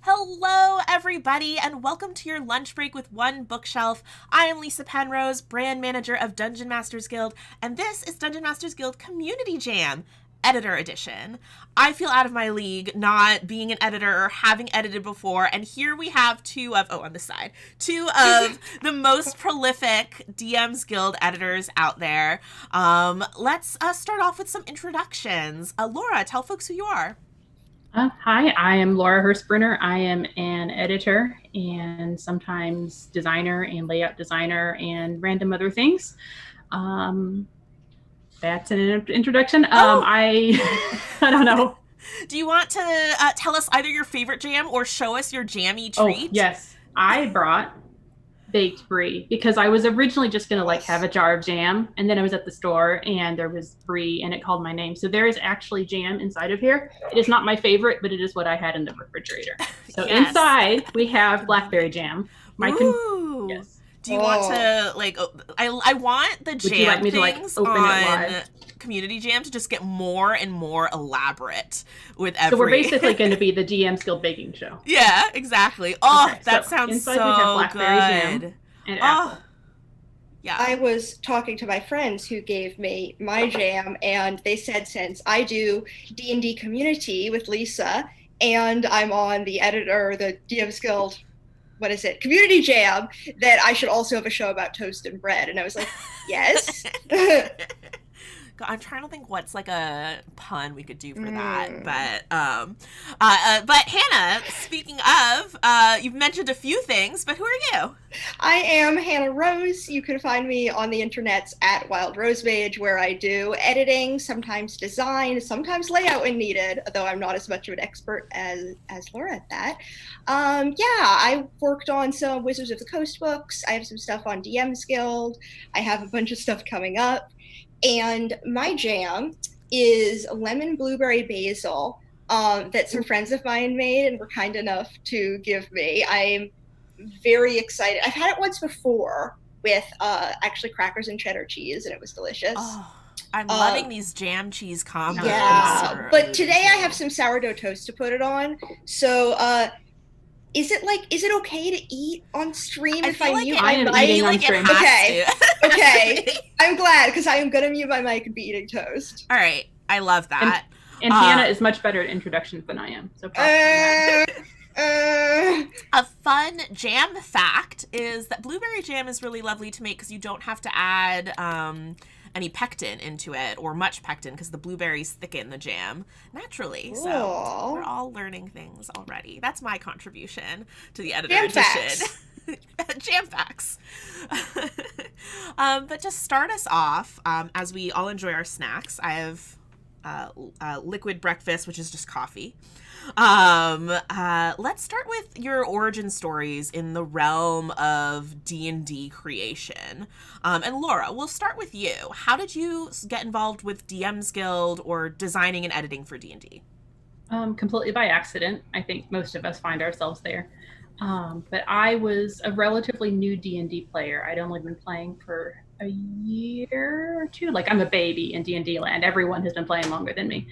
Hello, everybody, and welcome to your lunch break with one bookshelf. I am Lysa Penrose, brand manager of Dungeon Masters Guild, and this is Dungeon Masters Guild Community Jam, editor edition. I feel out of my league not being an editor or having edited before, and here we have two of the most prolific DMs Guild editors out there. Let's start off with some introductions. Laura, tell folks who you are. Hi, I am Laura Hirsbrunner. I am an editor and sometimes designer and layout designer and random other things. That's an introduction. I don't know. Do you want to tell us either your favorite jam or show us your jammy treat? Oh, yes. I brought baked brie because I was originally just going to have a jar of jam, and then I was at the store and there was brie and it called my name. So there is actually jam inside of here. It is not my favorite, but it is what I had in the refrigerator. So Yes. Inside we have blackberry jam. Yes. Do you want to I want the jam Would you like me things to open it on live? Community Jam to just get more and more elaborate with every. So we're basically going to be the DMsGuild baking show. Yeah, exactly. Oh, Okay, that so sounds inside so we have blackberry good. jam and apple. Yeah. I was talking to my friends who gave me my jam, and they said since I do D&D community with Lysa, and I'm on the DMs Guild, Community Jam, that I should also have a show about toast and bread. And I was like, yes. I'm trying to think what's like a pun we could do for that, but Hannah, speaking of, you've mentioned a few things, but who are you? I am Hannah Rose. You can find me on the internets at Wild Rose Mage, where I do editing, sometimes design, sometimes layout when needed, though I'm not as much of an expert as Laura at that. I worked on some Wizards of the Coast books. I have some stuff on DMs Guild. I have a bunch of stuff coming up. And my jam is lemon blueberry basil that some friends of mine made and were kind enough to give me. I'm very excited. I've had it once before with actually crackers and cheddar cheese, and it was delicious. Oh, I'm loving these jam cheese combos. Yeah, but today I have some sourdough toast to put it on. So is it okay to eat on stream if I mute my mic? Eating on stream. Okay. I'm glad, because I am gonna mute my mic and be eating toast. All right, I love that. And Hannah is much better at introductions than I am. So a fun jam fact is that blueberry jam is really lovely to make because you don't have to add any pectin into it, or much pectin, because the blueberries thicken the jam naturally. So we're all learning things already. That's my contribution to the editor edition. Jam facts. But to start us off, as we all enjoy our snacks, I have liquid breakfast, which is just coffee. Let's start with your origin stories in the realm of D&D creation. And Laura, we'll start with you. How did you get involved with DMs Guild or designing and editing for D&D? Completely by accident. I think most of us find ourselves there. But I was a relatively new D&D player. I'd only been playing for a year or two. I'm a baby in D&D land. Everyone has been playing longer than me.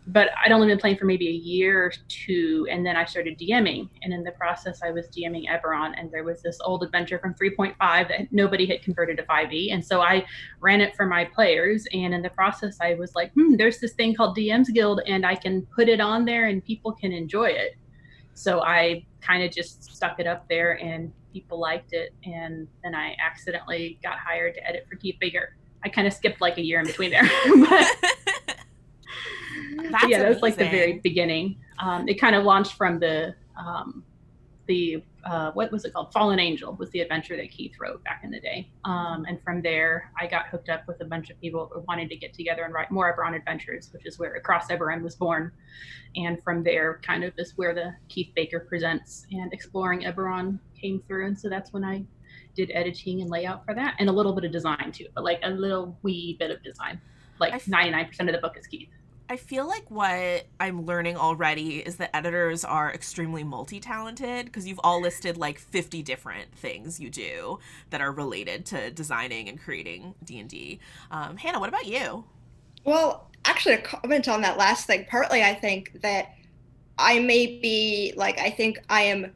But I'd only been playing for maybe a year or two, and then I started DMing. And in the process, I was DMing Eberron, and there was this old adventure from 3.5 that nobody had converted to 5e. And so I ran it for my players, and in the process, I was like, there's this thing called DMs Guild, and I can put it on there, and people can enjoy it. So I kind of just stuck it up there, and people liked it. And then I accidentally got hired to edit for Keith Baker. I kind of skipped a year in between there. But that was the very beginning. It kind of launched from the what was it called? Fallen Angel was the adventure that Keith wrote back in the day. And from there, I got hooked up with a bunch of people who wanted to get together and write more Eberron adventures, which is where Across Eberron was born. And from there, kind of is where the Keith Baker Presents and Exploring Eberron came through. And so that's when I did editing and layout for that, and a little bit of design too, but a little wee bit of design. 99% of the book is Keith. I feel like what I'm learning already is that editors are extremely multi-talented, because you've all listed 50 different things you do that are related to designing and creating D&D. Hannah, what about you? Well, actually, a comment on that last thing. Partly, I think that I may be like, I think I am,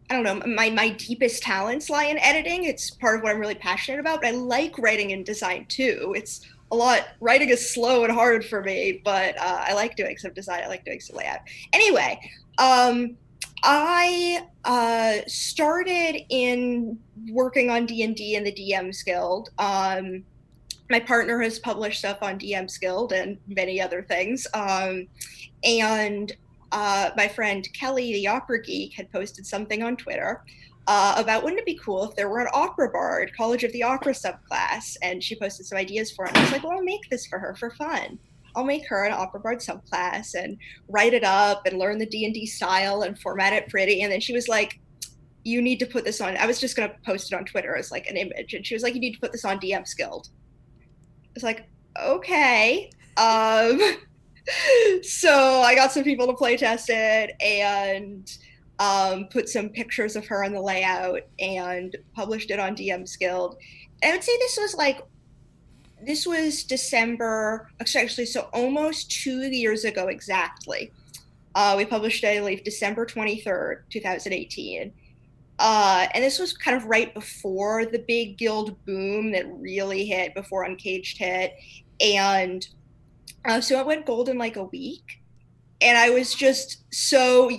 I don't know, my deepest talents lie in editing. It's part of what I'm really passionate about, but I like writing and design too. It's a lot, writing is slow and hard for me, but I like doing some design. I like doing some layout. Anyway, I started in working on D&D in the DMs Guild. My partner has published stuff on DMsGuild and many other things. And my friend Kelly, the opera geek, had posted something on Twitter about wouldn't it be cool if there were an opera bard, College of the Opera subclass, and she posted some ideas for it. And I was like, well, I'll make this for her for fun. I'll make her an opera bard subclass and write it up and learn the D&D style and format it pretty. And then she was like, you need to put this on. I was just going to post it on Twitter as like an image. And she was like, you need to put this on DMsGuild. I was like, okay. So I got some people to play test it and put some pictures of her on the layout and published it on DMsGuild. I would say this was December, actually, so almost 2 years ago exactly. We published it, I believe, December 23rd, 2018. And this was kind of right before the big guild boom that really hit, before Uncaged hit. And so it went gold in like a week. And I was just so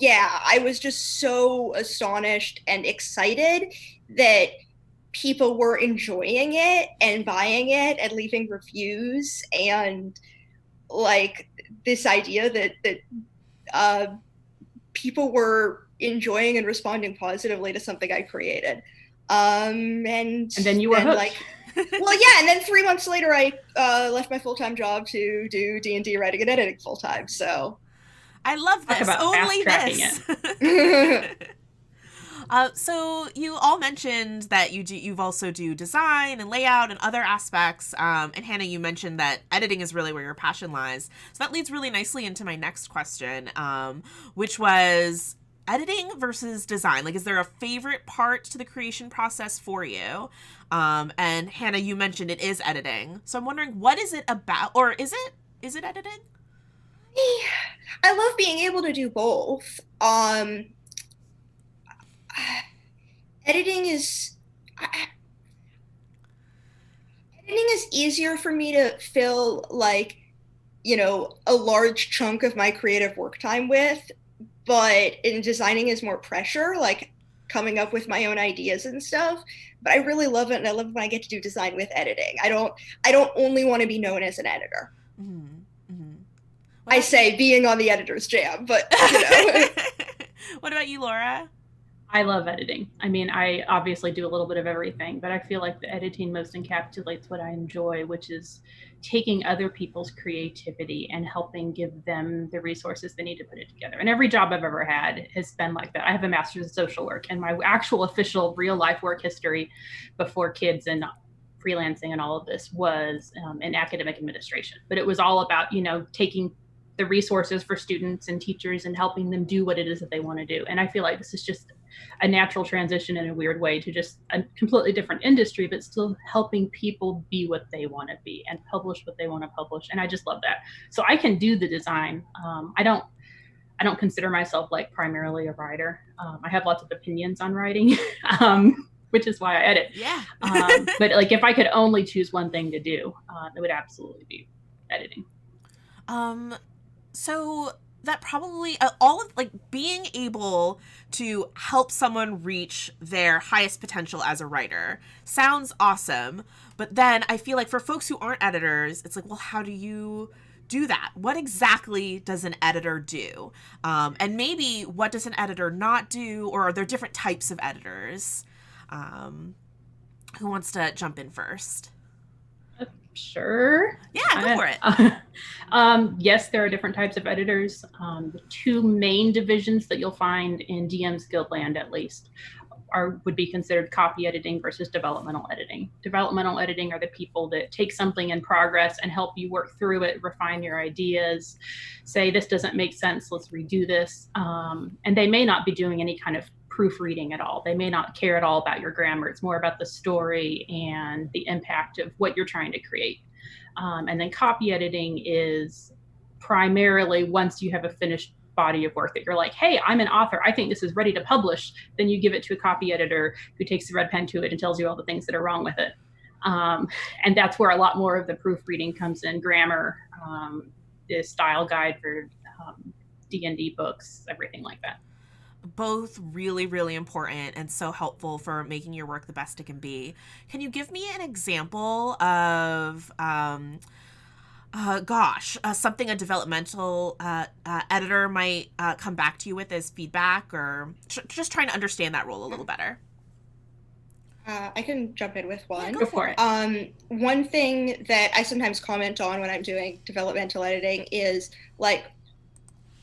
astonished and excited that people were enjoying it and buying it and leaving reviews, and like this idea that people were enjoying and responding positively to something I created. And then you were hooked. Like, well, yeah, and then 3 months later, I left my full-time job to do D&D writing and editing full-time. So I love this. Only this. So you all mentioned that you've also do design and layout and other aspects. And Hannah, you mentioned that editing is really where your passion lies. So that leads really nicely into my next question, which was editing versus design. Like, is there a favorite part to the creation process for you? And Hannah, you mentioned it is editing. So I'm wondering, what is it about, or is it editing? I love being able to do both. Editing is easier for me to fill, like, you know, a large chunk of my creative work time with, but in designing is more pressure, like coming up with my own ideas and stuff. But I really love it, and I love it when I get to do design with editing. I don't only want to be known as an editor. Mm-hmm. Mm-hmm. I say being on the editor's jam, but you know. What about you, Laura? I love editing. I mean, I obviously do a little bit of everything, but I feel like the editing most encapsulates what I enjoy, which is taking other people's creativity and helping give them the resources they need to put it together. And every job I've ever had has been like that. I have a master's in social work, and my actual official real life work history before kids and freelancing and all of this was in academic administration. But it was all about, you know, taking the resources for students and teachers and helping them do what it is that they want to do. And I feel like this is just a natural transition in a weird way to just a completely different industry, but still helping people be what they want to be and publish what they want to publish. And I just love that. So I can do the design. I don't consider myself like primarily a writer. I have lots of opinions on writing, which is why I edit. Yeah. But like, if I could only choose one thing to do, it would absolutely be editing. So that probably all of like being able to help someone reach their highest potential as a writer sounds awesome. But then I feel like for folks who aren't editors, it's like, well, how do you do that? What exactly does an editor do? And maybe what does an editor not do? Or are there different types of editors? Who wants to jump in first? Sure. Yeah, go for it. Yes, there are different types of editors. The two main divisions that you'll find in DMsGuild land, at least, would be considered copy editing versus developmental editing. Developmental editing are the people that take something in progress and help you work through it, refine your ideas, say this doesn't make sense, let's redo this. And they may not be doing any kind of proofreading at all. They may not care at all about your grammar. It's more about the story and the impact of what you're trying to create. And then copy editing is primarily once you have a finished body of work that you're like, hey, I'm an author, I think this is ready to publish, then you give it to a copy editor who takes the red pen to it and tells you all the things that are wrong with it. And that's where a lot more of the proofreading comes in, grammar, the style guide for D&D books, everything like that. Both really, really important and so helpful for making your work the best it can be. Can you give me an example of something a developmental editor might come back to you with as feedback, or just trying to understand that role a little better? I can jump in with one. Yeah, go for it. One thing that I sometimes comment on when I'm doing developmental editing is like,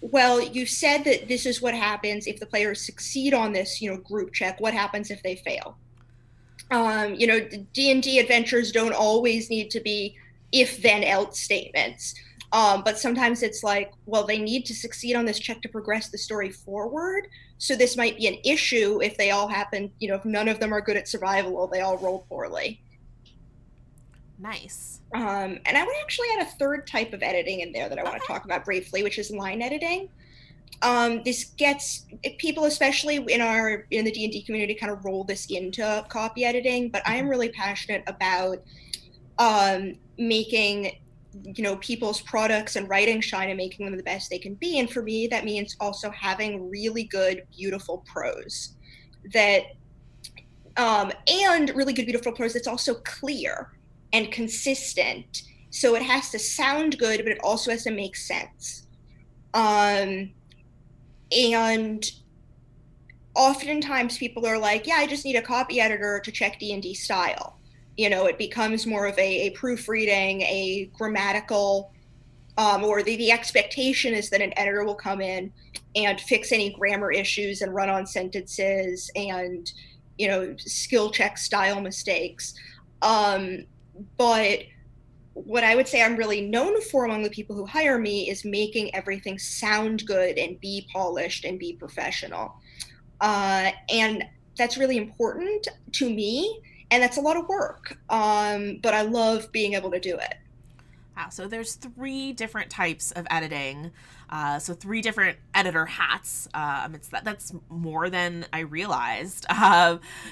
well, you said that this is what happens if the players succeed on this, group check. What happens if they fail? D&D adventures don't always need to be if then else statements. But sometimes it's like, well, they need to succeed on this check to progress the story forward. So this might be an issue if they all happen, if none of them are good at survival or they all roll poorly. Nice. And I would actually add a third type of editing in there that I want to talk about briefly, which is line editing. This gets people, especially in the D&D community, kind of roll this into copy editing, but I am really passionate about making people's products and writing shine and making them the best they can be. And for me, that means also having really good, beautiful prose that and really good, beautiful prose that's also clear and consistent. So it has to sound good, but it also has to make sense. And oftentimes people are like, yeah, I just need a copy editor to check D&D style. It becomes more of a proofreading, a grammatical, or the expectation is that an editor will come in and fix any grammar issues and run on sentences and, skill check style mistakes. But what I would say I'm really known for among the people who hire me is making everything sound good and be polished and be professional. And that's really important to me. And that's a lot of work, but I love being able to do it. Wow, so there's 3 different types of editing, so 3 different editor hats. That's more than I realized.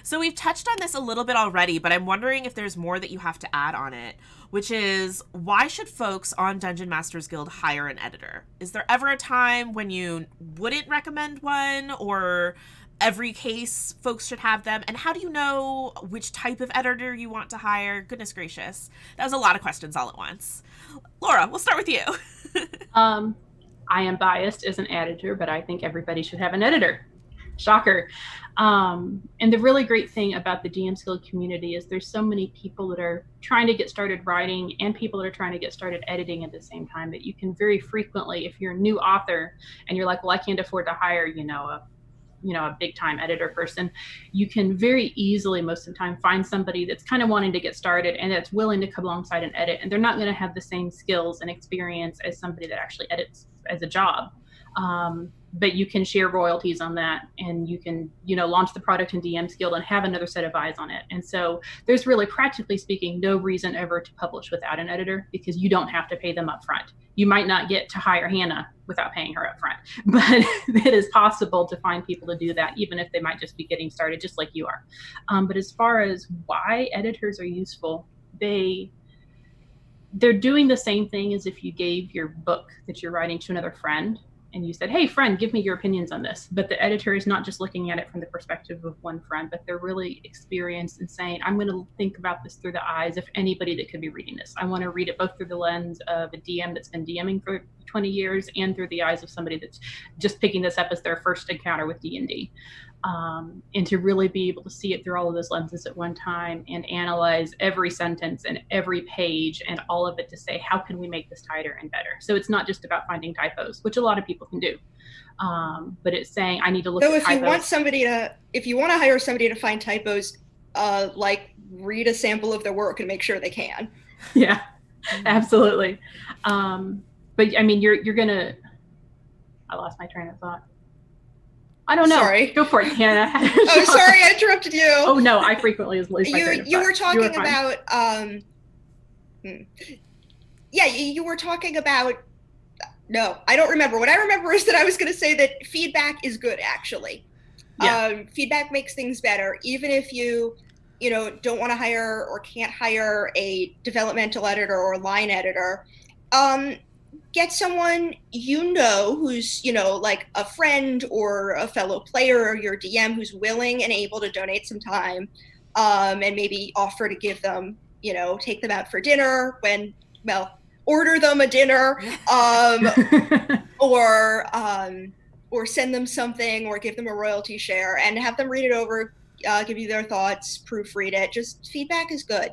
So we've touched on this a little bit already, but I'm wondering if there's more that you have to add on it, which is, why should folks on Dungeon Masters Guild hire an editor? Is there ever a time when you wouldn't recommend one, or every case folks should have them? And how do you know which type of editor you want to hire? Goodness gracious. That was a lot of questions all at once. Laura, we'll start with you. I am biased as an editor, but I think everybody should have an editor. Shocker. And the really great thing about the DMsGuild community is there's so many people that are trying to get started writing and people that are trying to get started editing at the same time that you can very frequently, if you're a new author and you're like, well, I can't afford to hire, a big time editor person, you can very easily most of the time find somebody that's kind of wanting to get started and that's willing to come alongside and edit, and they're not going to have the same skills and experience as somebody that actually edits as a job. But you can share royalties on that, and you can, launch the product in DMsGuild and have another set of eyes on it. And so there's really, practically speaking, no reason ever to publish without an editor, because you don't have to pay them up front. You might not get to hire Hannah without paying her up front, but it is possible to find people to do that, even if they might just be getting started just like you are. But as far as why editors are useful, they're doing the same thing as if you gave your book that you're writing to another friend and you said, hey friend, give me your opinions on this. But the editor is not just looking at it from the perspective of one friend, but they're really experienced in saying, I'm going to think about this through the eyes of anybody that could be reading this. I want to read it both through the lens of a DM that's been DMing for 20 years and through the eyes of somebody that's just picking this up as their first encounter with D&D. And to really be able to see it through all of those lenses at one time and analyze every sentence and every page and all of it to say, how can we make this tighter and better? So it's not just about finding typos, which a lot of people can do. But it's saying, I need to look at typos. So if you want to hire somebody to find typos, read a sample of their work and make sure they can. Yeah, absolutely. But I mean, you're gonna, I lost my train of thought. I don't know. Sorry. Go for it, Hannah. Oh, sorry, I interrupted you. Oh no, I frequently lose my train of thought. You were talking about, you were talking about No, I don't remember. What I remember is that I was going to say that feedback is good, actually. Yeah. Feedback makes things better, even if you know, don't want to hire or can't hire a developmental editor or line editor. Get someone you know who's, you know, like a friend or a fellow player or your DM who's willing and able to donate some time, and maybe offer to give them, you know, take them out for dinner when, well, order them a dinner, or or send them something or give them a royalty share and have them read it over, give you their thoughts, proofread it. Just feedback is good.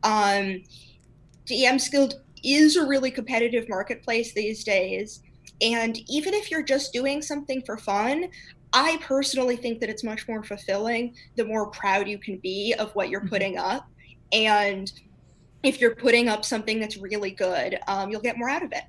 DMsGuild is a really competitive marketplace these days. And even if you're just doing something for fun, I personally think that it's much more fulfilling the more proud you can be of what you're putting up. And if you're putting up something that's really good, you'll get more out of it.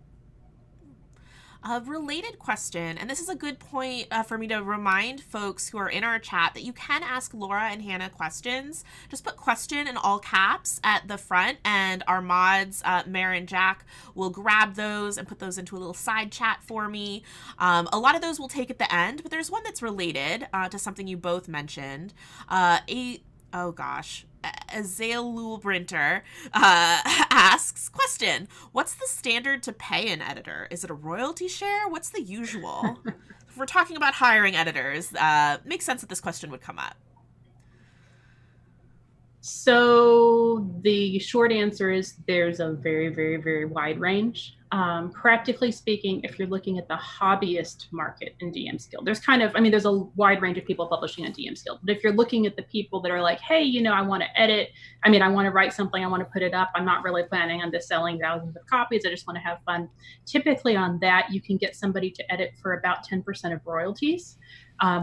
A related question, and this is a good point for me to remind folks who are in our chat that you can ask Laura and Hannah questions. Just put question in all caps at the front, and our mods, Mare and Jack, will grab those and put those into a little side chat for me. A lot of those we'll take at the end, but there's one that's related to something you both mentioned. Oh gosh. Azalul Brinter asks, question, what's the standard to pay an editor? Is it a royalty share? What's the usual? If we're talking about hiring editors, makes sense that this question would come up. So the short answer is there's a very, very, very wide range. Practically speaking, if you're looking at the hobbyist market in DMsGuild, there's a wide range of people publishing on DMsGuild. But if you're looking at the people that are like, hey, you know, I want to I want to write something, I want to put it up, I'm not really planning on just selling thousands of copies, I just want to have fun. Typically on that, you can get somebody to edit for about 10% of royalties,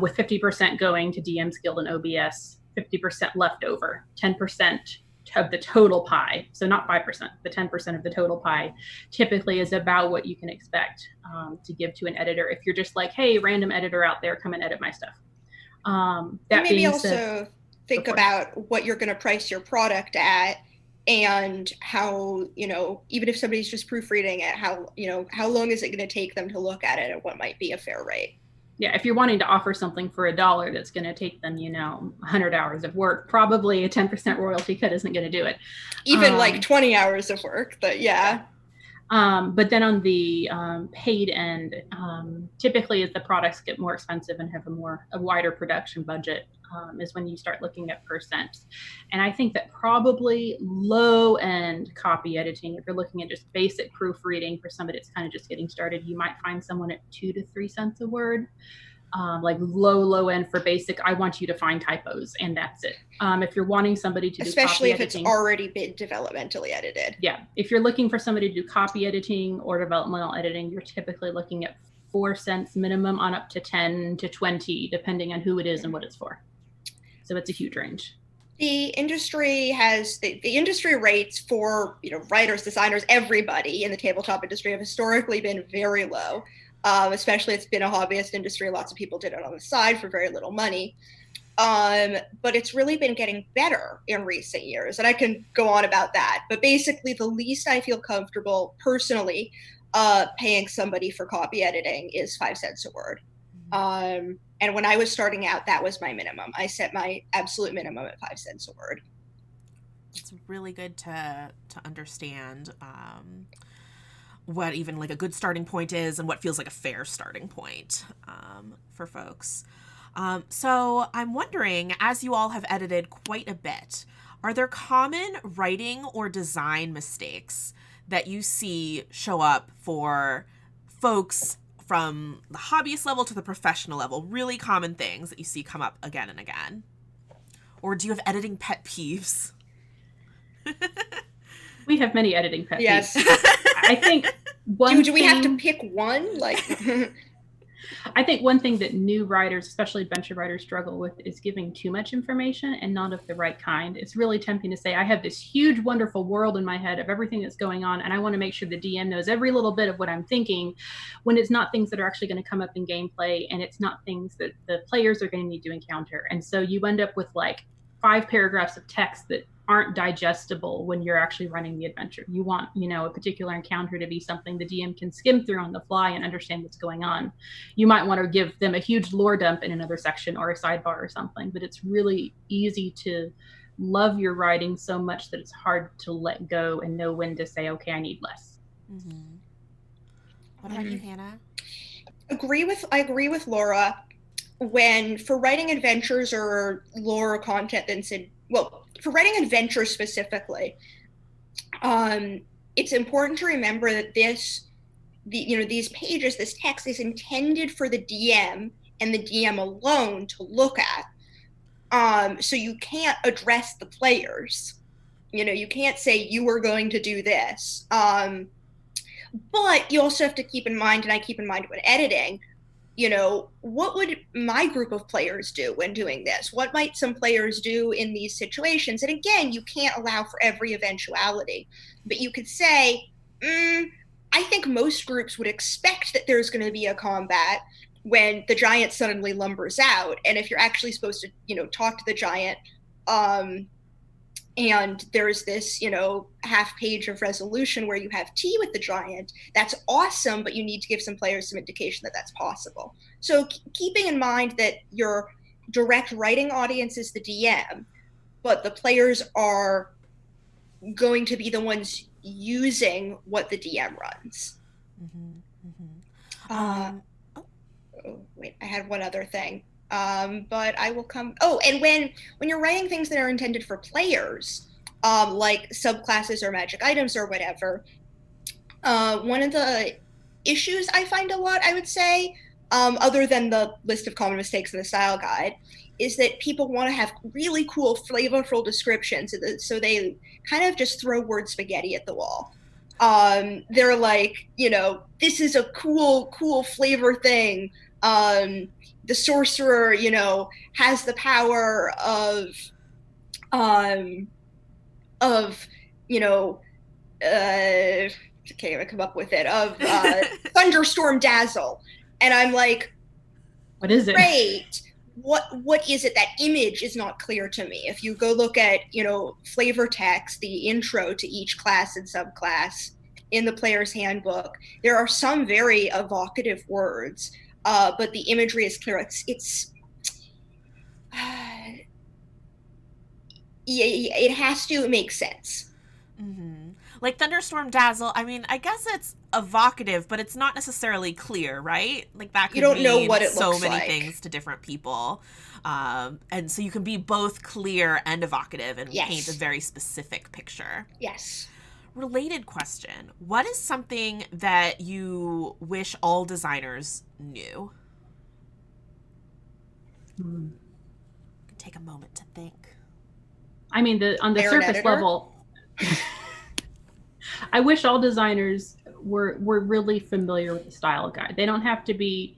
with 50% going to DMsGuild and OBS, 50% left over, 10% of the total pie. So not 5%, but 10% of the total pie typically is about what you can expect to give to an editor. If you're just like, hey, random editor out there, come and edit my stuff. That maybe also said, think about what you're going to price your product at, and how, you know, even if somebody's just proofreading it, how long is it going to take them to look at it and what might be a fair rate. Yeah, if you're wanting to offer something for $1 that's going to take them, 100 hours of work, probably a 10% royalty cut isn't going to do it. Even like 20 hours of work, but yeah. But then on the paid end, typically as the products get more expensive and have a wider production budget, is when you start looking at percents. And I think that probably low end copy editing, if you're looking at just basic proofreading for somebody that's kind of just getting started, you might find someone at 2 to 3 cents a word. Like low end for basic, I want you to find typos and that's it. If you're wanting somebody to do especially copy if editing, it's already been developmentally edited. Yeah, if you're looking for somebody to do copy editing or developmental editing, you're typically looking at 4 cents minimum on up to 10 to 20, depending on who it is and what it's for. So it's a huge range. The industry has the industry rates for, writers, designers, everybody in the tabletop industry have historically been very low. Especially it's been a hobbyist industry. Lots of people did it on the side for very little money. But it's really been getting better in recent years. And I can go on about that. But basically, the least I feel comfortable personally paying somebody for copy editing is 5 cents a word. And when I was starting out, that was my minimum. I set my absolute minimum at 5 cents a word. It's really good to understand what even like a good starting point is and what feels like a fair starting point for folks. So I'm wondering, as you all have edited quite a bit, are there common writing or design mistakes that you see show up for folks from the hobbyist level to the professional level? Really common things that you see come up again and again? Or do you have editing pet peeves? We have many editing pet yes. peeves. I think do we have to pick one? I think one thing that new writers, especially adventure writers, struggle with is giving too much information and not of the right kind. It's really tempting to say, I have this huge, wonderful world in my head of everything that's going on, and I want to make sure the DM knows every little bit of what I'm thinking, when it's not things that are actually going to come up in gameplay, and it's not things that the players are going to need to encounter. And so you end up with like 5 paragraphs of text that aren't digestible when you're actually running the adventure. You want, a particular encounter to be something the DM can skim through on the fly and understand what's going on. You might want to give them a huge lore dump in another section or a sidebar or something, but it's really easy to love your writing so much that it's hard to let go and know when to say, okay, I need less. Mm-hmm. What about you, Hannah? I agree with Laura. When for writing adventures or lore content, for writing adventures specifically, it's important to remember that these pages, this text is intended for the DM and the DM alone to look at. So you can't address the players. You can't say you are going to do this. But you also have to keep in mind, and I keep in mind when editing, what would my group of players do when doing this? What might some players do in these situations? And again, you can't allow for every eventuality, but you could say, I think most groups would expect that there's going to be a combat when the giant suddenly lumbers out. And if you're actually supposed to, talk to the giant, and there's this, half page of resolution where you have tea with the giant, that's awesome, but you need to give some players some indication that that's possible. So keeping in mind that your direct writing audience is the DM, but the players are going to be the ones using what the DM runs. Wait, I had one other thing. But I will come. Oh, and when you're writing things that are intended for players, like subclasses or magic items or whatever, one of the issues I find a lot, I would say, other than the list of common mistakes in the style guide, is that people want to have really cool, flavorful descriptions, so they kind of just throw word spaghetti at the wall. They're like, this is a cool flavor thing. The sorcerer, has the power of I can't even come up with it, of thunderstorm dazzle. And I'm like, what is it? Great. What is it? That image is not clear to me. If you go look at, flavor text, the intro to each class and subclass in the player's handbook, there are some very evocative words, but the imagery is clear. It has to make sense. Mm-hmm. Like thunderstorm dazzle, I mean, I guess it's evocative, but it's not necessarily clear, right? Like that could you don't mean know what it so looks many like. things to different people. And so you can be both clear and evocative and paint a very specific picture. Yes. Related question. What is something that you wish all designers knew? Take a moment to think. I mean, on the surface level, I wish all designers were really familiar with the style guide. They don't have to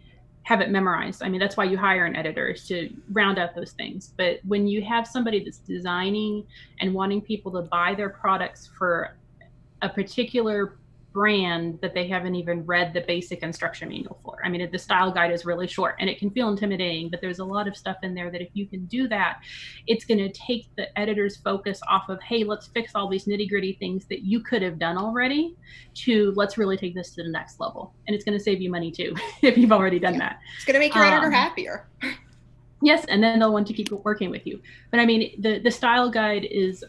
have it memorized. I mean, that's why you hire an editor, is to round out those things. But when you have somebody that's designing and wanting people to buy their products for a particular brand that they haven't even read the basic instruction manual for. I mean, the style guide is really short and it can feel intimidating, but there's a lot of stuff in there that if you can do that, it's going to take the editor's focus off of, hey, let's fix all these nitty gritty things that you could have done already, to let's really take this to the next level. And it's going to save you money too, if you've already done that. It's going to make your editor happier. Yes, and then they'll want to keep working with you. But I mean, the style guide is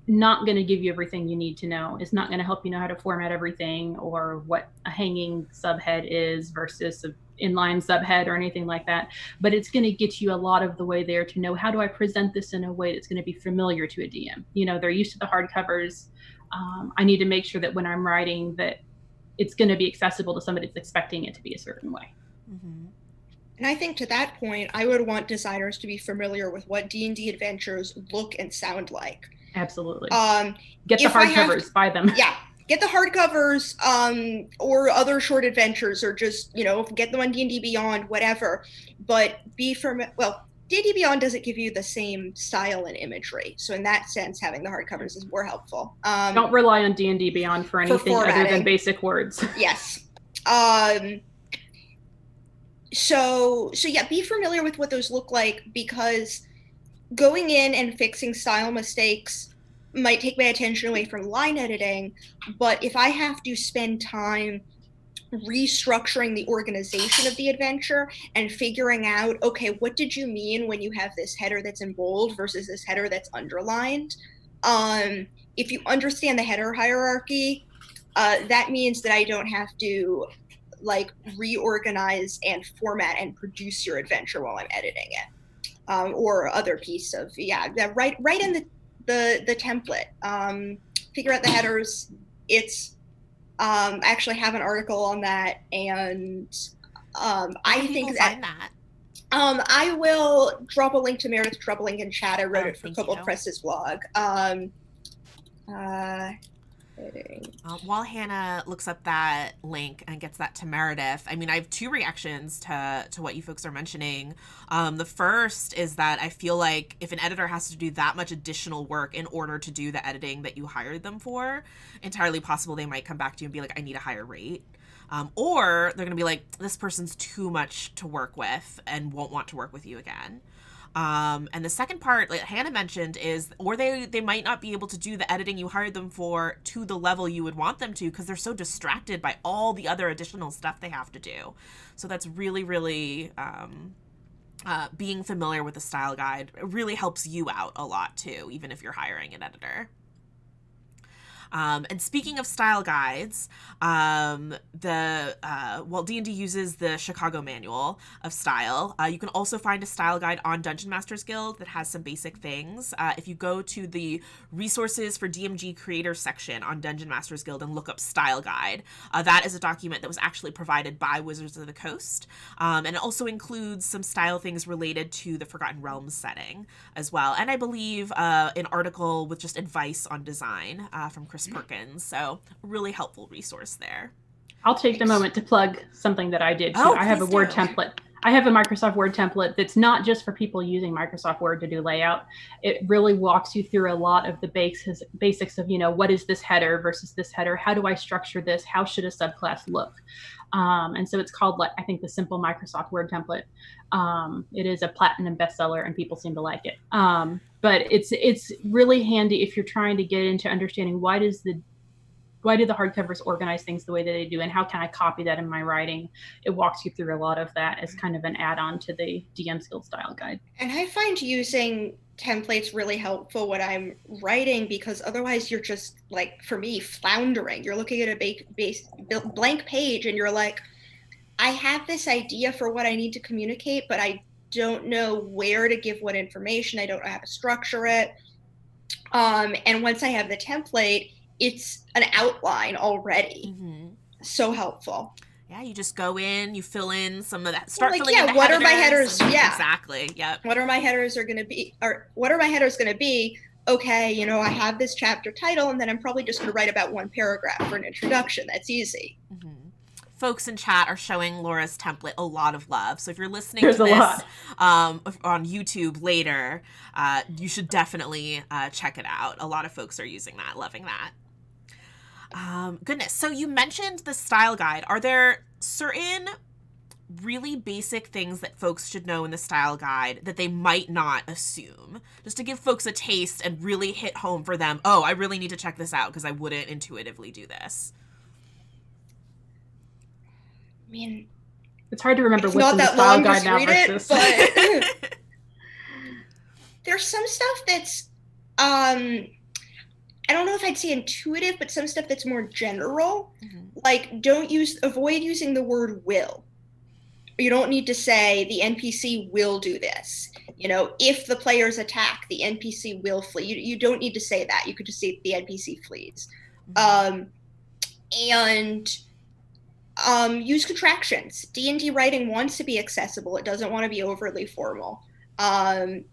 not going to give you everything you need to know. It's not going to help you know how to format everything, or what a hanging subhead is versus an inline subhead or anything like that. But it's going to get you a lot of the way there to know, how do I present this in a way that's going to be familiar to a DM? They're used to the hardcovers. I need to make sure that when I'm writing that it's going to be accessible to somebody that's expecting it to be a certain way. Mm-hmm. And I think to that point, I would want designers to be familiar with what D&D adventures look and sound like. Absolutely. Get the hardcovers, buy them. Yeah, get the hardcovers, or other short adventures, or just, get them on D&D Beyond, whatever. But D&D Beyond doesn't give you the same style and imagery. So in that sense, having the hardcovers is more helpful. Don't rely on D&D Beyond for anything other than basic words. Yes. So yeah, be familiar with what those look like, because going in and fixing style mistakes might take my attention away from line editing, but if I have to spend time restructuring the organization of the adventure and figuring out, okay, what did you mean when you have this header that's in bold versus this header that's underlined? If you understand the header hierarchy, that means that I don't have to like reorganize and format and produce your adventure while I'm editing it, or other piece of right in the template. Figure out the headers. It's I actually have an article on that, and I think find that. I will drop a link to Meredith, drop a link in chat. I wrote it for Kobold you. Press's blog. While Hannah looks up that link and gets that to Meredith, I mean, I have two reactions to what you folks are mentioning. The first is that I feel like if an editor has to do that much additional work in order to do the editing that you hired them for, entirely possible they might come back to you and be like, I need a higher rate. Or they're going to be like, this person's too much to work with and won't want to work with you again. And the second part, like Hannah mentioned, is, or they might not be able to do the editing you hired them for to the level you would want them to because they're so distracted by all the other additional stuff they have to do. So that's really, really, being familiar with the style guide really helps you out a lot too, even if you're hiring an editor. And speaking of style guides, D&D uses the Chicago Manual of Style. You can also find a style guide on Dungeon Masters Guild that has some basic things. If you go to the resources for DMG creators section on Dungeon Masters Guild and look up style guide, that is a document that was actually provided by Wizards of the Coast. And it also includes some style things related to the Forgotten Realms setting as well. And I believe an article with just advice on design from Chris Perkins. So really helpful resource there. I'll take the moment to plug something that I did too. I have a Word template. I have a Microsoft Word template that's not just for people using Microsoft Word to do layout. It really walks you through a lot of the basics of, what is this header versus this header? How do I structure this? How should a subclass look? And so it's called, I think, the Simple Microsoft Word Template. It is a platinum bestseller and people seem to like it. But it's really handy if you're trying to get into understanding why do the hardcovers organize things the way that they do, and how can I copy that in my writing? It walks you through a lot of that as kind of an add-on to the DMsGuild style guide. And I find using templates really helpful when I'm writing, because otherwise you're just, like, for me, floundering. You're looking at a blank page and you're like, I have this idea for what I need to communicate, but I don't know where to give what information. I don't know how to structure it. And once I have the template, it's an outline already. Mm-hmm. So helpful. Yeah, you just go in, you fill in some of that. What are my headers? Yeah, exactly. Yep. What are my headers going to be? Or what are my headers going to be? Okay, I have this chapter title, and then I'm probably just going to write about one paragraph for an introduction. That's easy. Mm-hmm. Folks in chat are showing Laura's template a lot of love. So if you're listening to this on YouTube later, you should definitely check it out. A lot of folks are using that, loving that. Goodness. So you mentioned the style guide. Are there certain really basic things that folks should know in the style guide that they might not assume? Just to give folks a taste and really hit home for them. Oh, I really need to check this out because I wouldn't intuitively do this. I mean, it's hard to remember what's in the style guide now versus. But there's some stuff that's I don't know if I'd say intuitive, but some stuff that's more general. Mm-hmm. Like, avoid using the word will. You don't need to say the NPC will do this. If the players attack, the NPC will flee. You don't need to say that. You could just say the NPC flees. Mm-hmm. Use contractions. D&D writing wants to be accessible. It doesn't want to be overly formal.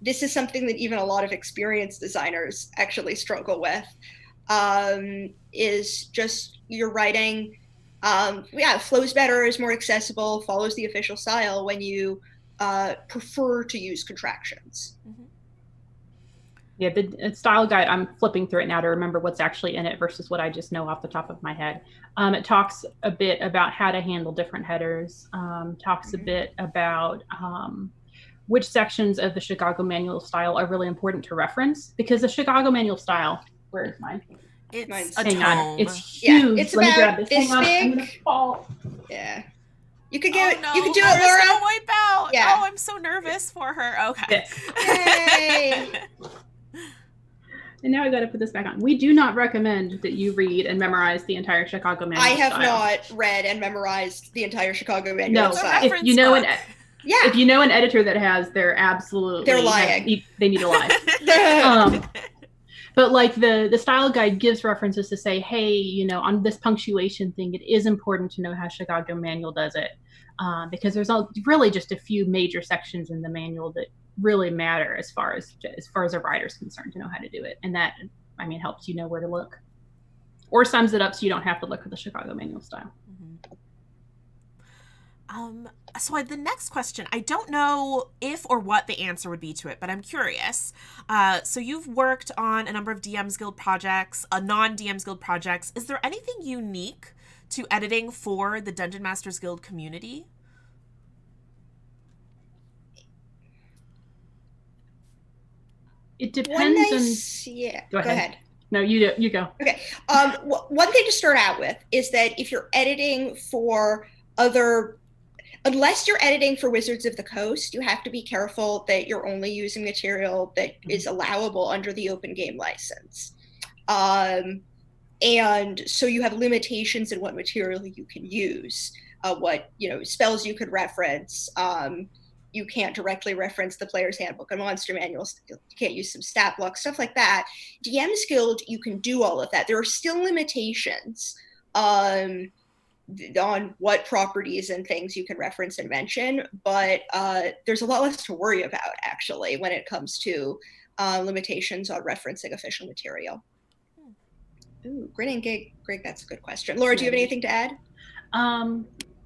This is something that even a lot of experienced designers actually struggle with, is just your writing, flows better, is more accessible, follows the official style when you prefer to use contractions. Mm-hmm. Yeah, the style guide, I'm flipping through it now to remember what's actually in it versus what I just know off the top of my head. It talks a bit about how to handle different headers, talks a bit about which sections of the Chicago manual style are really important to reference, because the Chicago manual style, where is mine? It's Mine's a tome. It's huge. It's Let me grab about this. this Hang on, I'm big. gonna fall. Yeah. You could get Oh no, you could do Laura's it, Laura. gonna wipe out. Yeah. Oh, I'm so nervous for her. Okay. Yay. And now I got to put this back on. We do not recommend that you read and memorize the entire Chicago manual. I have style. not read and memorized the entire Chicago manual. No, style. if you know Yeah. if you know an editor that has, they're lying. They need to lie. But like the style guide gives references to say, hey, you know, on this punctuation thing, it is important to know how Chicago manual does it, because there's really just a few major sections in the manual that really matter as far as a writer's concerned to know how to do it, and that, I mean, helps you know where to look, or sums it up so you don't have to look for the Chicago manual style. So the next question, I don't know if or what the answer would be to it, but I'm curious. So you've worked on a number of DM's Guild projects, non-DM's Guild projects. Is there anything unique to editing for the Dungeon Masters Guild community? It depends on. Yeah. Go ahead. No, you go. Okay. One thing to start out with is that if you're editing for unless you're editing for Wizards of the Coast, you have to be careful that you're only using material that is allowable under the open game license. And so you have limitations in what material you can use, what, you know, spells you could reference. You can't directly reference the Player's Handbook and Monster Manuals. You can't use some stat blocks, stuff like that. DM's Guild, you can do all of that. There are still limitations on what properties and things you can reference and mention, but there's a lot less to worry about, actually, when it comes to limitations on referencing official material. Ooh, Grinning Greg, that's a good question. Laura, do you have anything to add?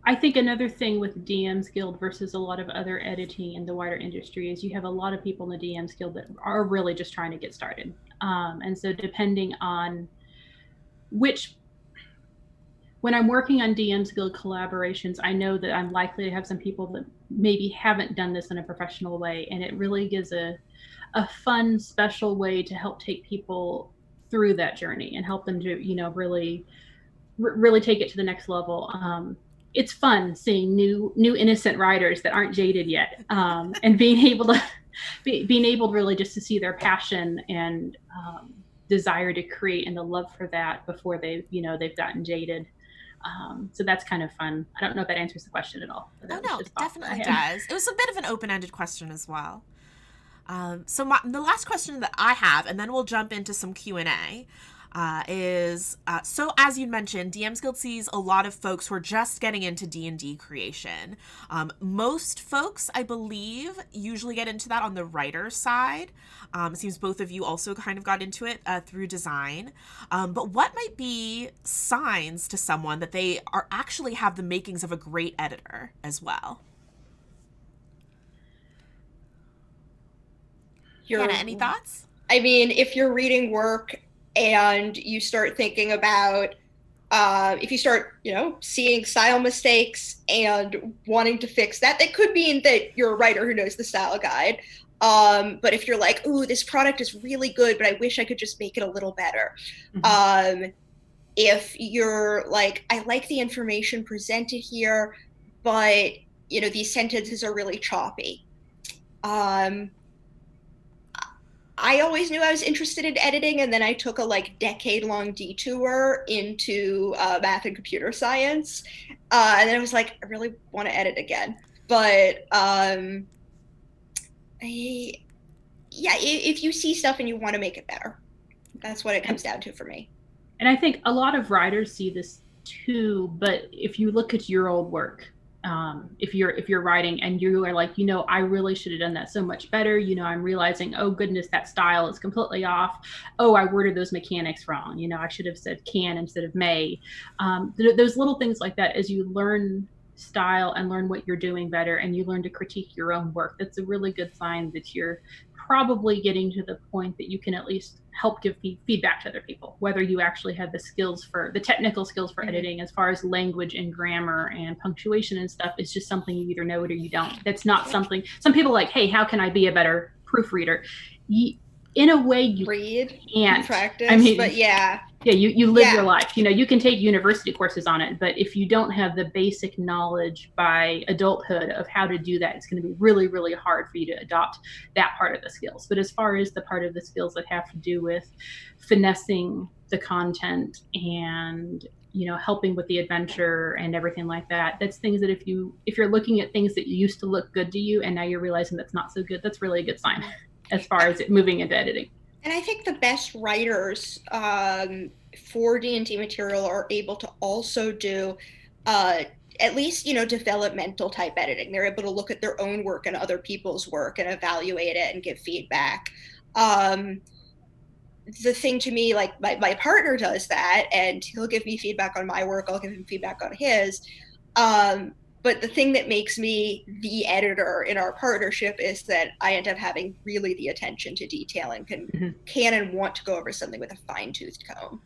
I think another thing with DM's Guild versus a lot of other editing in the wider industry is you have a lot of people in the DM's Guild that are really just trying to get started. And so depending on when I'm working on DM's Guild collaborations, I know that I'm likely to have some people that maybe haven't done this in a professional way, and it really gives a fun, special way to help take people through that journey and help them to, you know, really take it to the next level. It's fun seeing new innocent writers that aren't jaded yet, and being able to really just to see their passion and desire to create and the love for that before they've gotten jaded. So that's kind of fun. I don't know if that answers the question at all. Oh, no, it definitely does. It was a bit of an open-ended question as well. So the last question that I have, and then we'll jump into some Q&A, is, so as you mentioned, DM's Guild sees a lot of folks who are just getting into D&D creation. Most folks, I believe, usually get into that on the writer side. It seems both of you also kind of got into it through design. But what might be signs to someone that they actually have the makings of a great editor as well? Hannah, any thoughts? I mean, if you're reading work and you start thinking about, if you start, seeing style mistakes and wanting to fix that, that could mean that you're a writer who knows the style guide. But if you're like, ooh, this product is really good, but I wish I could just make it a little better. Mm-hmm. If you're like, I like the information presented here, but, these sentences are really choppy. I always knew I was interested in editing, and then I took a decade-long detour into math and computer science, and then I was like, I really want to edit again. But if you see stuff and you want to make it better, that's what it comes down to for me. And I think a lot of writers see this too. But if you look at your old work, if you're writing and you are like, I really should have done that so much better. I'm realizing, oh goodness, that style is completely off. Oh, I worded those mechanics wrong. I should have said can instead of may. Those little things like that, as you learn style and learn what you're doing better, and you learn to critique your own work, that's a really good sign that you're probably getting to the point that you can at least help give feedback to other people, whether you actually have the technical skills for editing. As far as language and grammar and punctuation and stuff, it's just something you either know it or you don't. That's not something, some people are like, hey, how can I be a better proofreader? In a way, you read can't practice, but you live your life. You can take university courses on it, but if you don't have the basic knowledge by adulthood of how to do that, it's going to be really, really hard for you to adopt that part of the skills. But as far as the part of the skills that have to do with finessing the content and helping with the adventure and everything like that, that's things that if you're looking at things that used to look good to you and now you're realizing that's not so good, that's really a good sign as far as it moving into editing. And I think the best writers for D&D material are able to also do at least, developmental type editing. They're able to look at their own work and other people's work and evaluate it and give feedback. The thing to me, like my partner does that, and he'll give me feedback on my work, I'll give him feedback on his. But the thing that makes me the editor in our partnership is that I end up having really the attention to detail and can and want to go over something with a fine-toothed comb.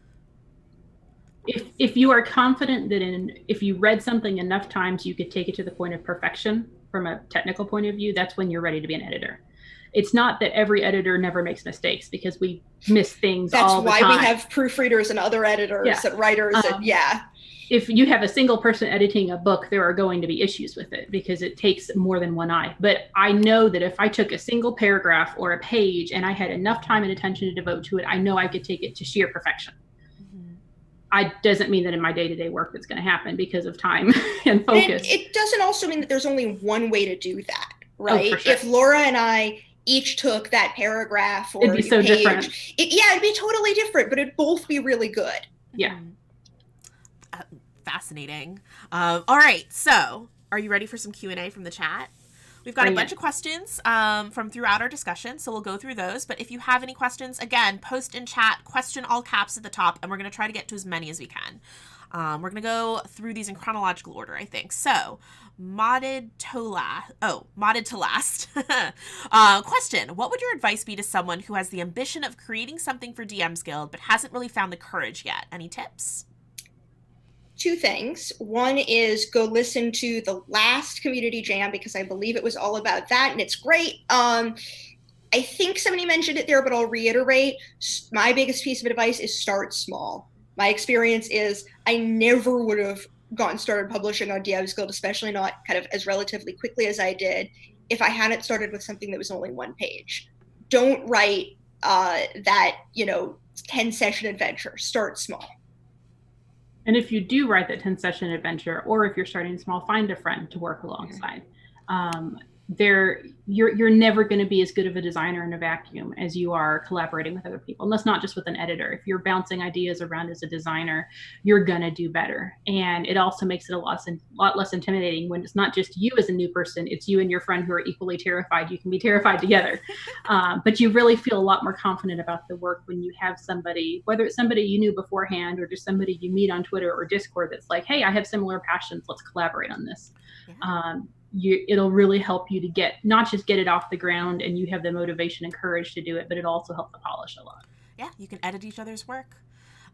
If you are confident that if you read something enough times, you could take it to the point of perfection from a technical point of view, that's when you're ready to be an editor. It's not that every editor never makes mistakes, because we miss things all the time. That's why we have proofreaders and other editors and writers. If you have a single person editing a book, there are going to be issues with it because it takes more than one eye. But I know that if I took a single paragraph or a page and I had enough time and attention to devote to it, I know I could take it to sheer perfection. Doesn't mean that in my day-to-day work that's going to happen because of time and focus. And it doesn't also mean that there's only one way to do that, right? Oh, for sure. If Laura and I each took that paragraph or it'd be so page, different. It'd be totally different, but it'd both be really good. Yeah. Fascinating. All right, so are you ready for some Q&A from the chat? We've got a bunch of questions from throughout our discussion, so we'll go through those. But if you have any questions, again, post in chat, question all caps at the top, and we're going to try to get to as many as we can. We're going to go through these in chronological order, I think. So, modded to last. Question: what would your advice be to someone who has the ambition of creating something for DMsGuild but hasn't really found the courage yet? Any tips? Two things. One is go listen to the last community jam, because I believe it was all about that, and it's great. I think somebody mentioned it there, but I'll reiterate. My biggest piece of advice is start small. My experience is I never would have gotten started publishing on DMsGuild, especially not kind of as relatively quickly as I did, if I hadn't started with something that was only one page. Don't write that 10-session adventure. Start small. And if you do write that 10-session adventure, or if you're starting small, find a friend to work alongside. You're never going to be as good of a designer in a vacuum as you are collaborating with other people. And that's not just with an editor. If you're bouncing ideas around as a designer, you're going to do better. And it also makes it a lot less intimidating when it's not just you as a new person, it's you and your friend who are equally terrified. You can be terrified together. But you really feel a lot more confident about the work when you have somebody, whether it's somebody you knew beforehand or just somebody you meet on Twitter or Discord that's like, hey, I have similar passions. Let's collaborate on this. Yeah. It'll really help you to not just get it off the ground and you have the motivation and courage to do it, but it also helps to polish a lot. Yeah, you can edit each other's work.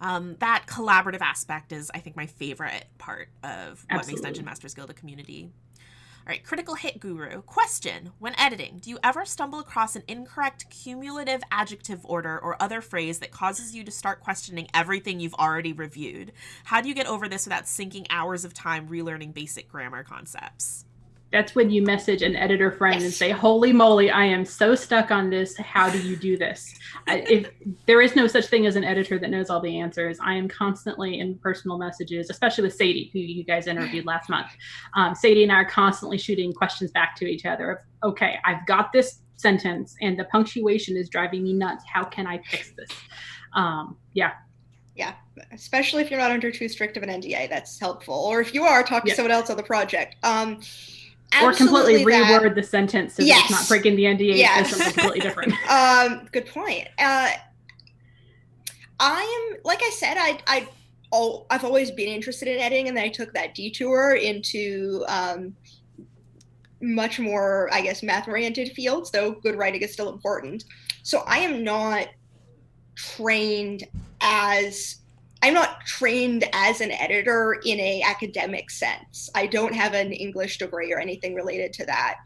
That collaborative aspect is, I think, my favorite part of what makes Dungeon Masters Guild a community. All right, Critical Hit Guru. Question: when editing, do you ever stumble across an incorrect cumulative adjective order or other phrase that causes you to start questioning everything you've already reviewed? How do you get over this without sinking hours of time relearning basic grammar concepts? That's when you message an editor friend and say, holy moly, I am so stuck on this. How do you do this? If there is no such thing as an editor that knows all the answers. I am constantly in personal messages, especially with Sadie, who you guys interviewed last month. Sadie and I are constantly shooting questions back to each other of, okay, I've got this sentence and the punctuation is driving me nuts. How can I fix this? Yeah, especially if you're not under too strict of an NDA, that's helpful. Or if you are, talk to someone else on the project. Or completely reword the sentence so that it's not breaking the NDA. Yes. Something completely different. Good point. I am, like I said, I've always been interested in editing, and then I took that detour into much more, I guess, math-oriented fields, though good writing is still important. So I am not trained as I'm not trained as an editor in a academic sense. I don't have an English degree or anything related to that.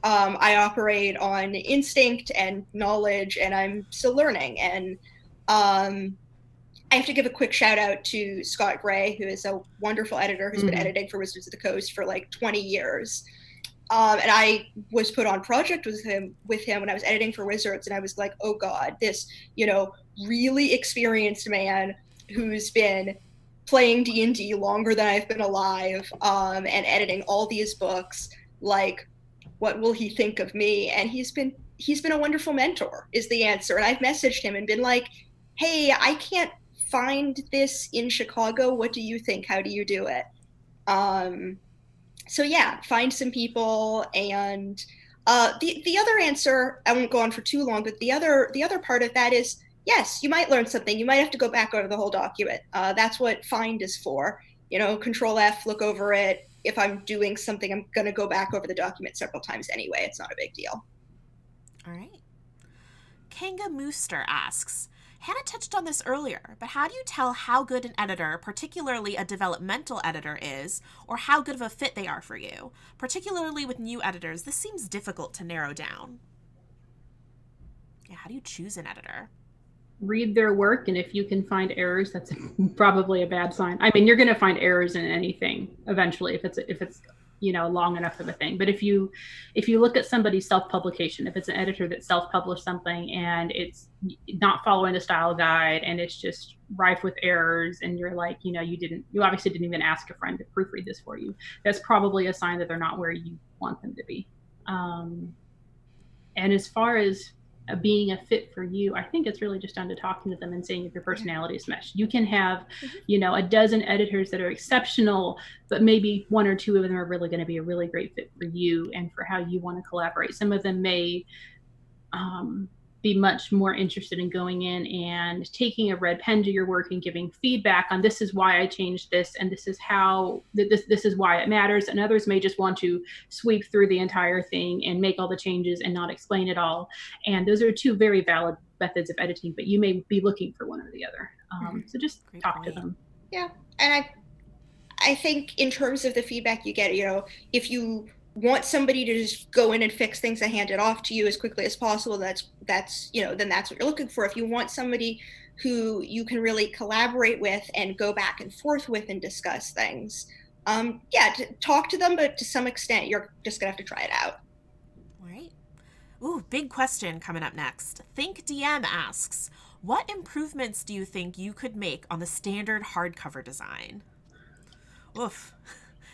I operate on instinct and knowledge, and I'm still learning. And I have to give a quick shout out to Scott Gray, who is a wonderful editor who's been editing for Wizards of the Coast for like 20 years. And I was put on project with him when I was editing for Wizards, and I was like, oh God, this, really experienced man who's been playing D&D longer than I've been alive, and editing all these books, like, what will he think of me? And he's been a wonderful mentor, is the answer. And I've messaged him and been like, hey, I can't find this in Chicago. What do you think? How do you do it? So yeah, find some people. And the other answer, I won't go on for too long, but the other part of that is, yes, you might learn something. You might have to go back over the whole document. That's what find is for. Control F, look over it. If I'm doing something, I'm going to go back over the document several times anyway. It's not a big deal. All right. Kanga Mooster asks, Hannah touched on this earlier, but how do you tell how good an editor, particularly a developmental editor, is, or how good of a fit they are for you? Particularly with new editors, this seems difficult to narrow down. Yeah, how do you choose an editor? Read their work, and if you can find errors, that's probably a bad sign. I mean, you're going to find errors in anything eventually if it's long enough of a thing. But if you look at somebody's self-publication, if it's an editor that self-published something and it's not following the style guide and it's just rife with errors, and you're like, you obviously didn't even ask a friend to proofread this for you, that's probably a sign that they're not where you want them to be. And as far as being a fit for you, I think it's really just down to talking to them and seeing if your personalities mesh. You can have, a dozen editors that are exceptional, but maybe one or two of them are really going to be a really great fit for you and for how you want to collaborate. Some of them may be much more interested in going in and taking a red pen to your work and giving feedback on, this is why I changed this, and this is how this is why it matters. And others may just want to sweep through the entire thing and make all the changes and not explain it all. And those are two very valid methods of editing, but you may be looking for one or the other. So just talk to them. Yeah, and I think in terms of the feedback you get, if you want somebody to just go in and fix things and hand it off to you as quickly as possible, then that's what you're looking for. If you want somebody who you can really collaborate with and go back and forth with and discuss things, talk to them, but to some extent you're just gonna have to try it out. All right. Ooh, big question coming up next. Think DM asks, what improvements do you think you could make on the standard hardcover design? Oof.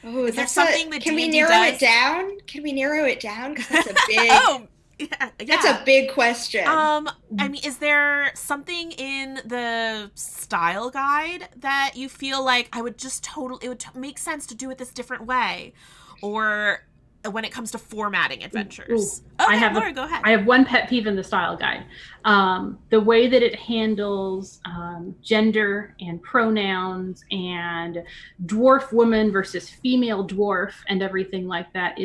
Oh, is there something that can D&D we narrow does? it down? Can we narrow it down? Because that's a big. That's a big question. I mean, is there something in the style guide that you feel like it would make sense to do it this different way, or when it comes to formatting adventures? Okay, Laura, go ahead. I have one pet peeve in the style guide. The way that it handles gender and pronouns and dwarf woman versus female dwarf and everything like that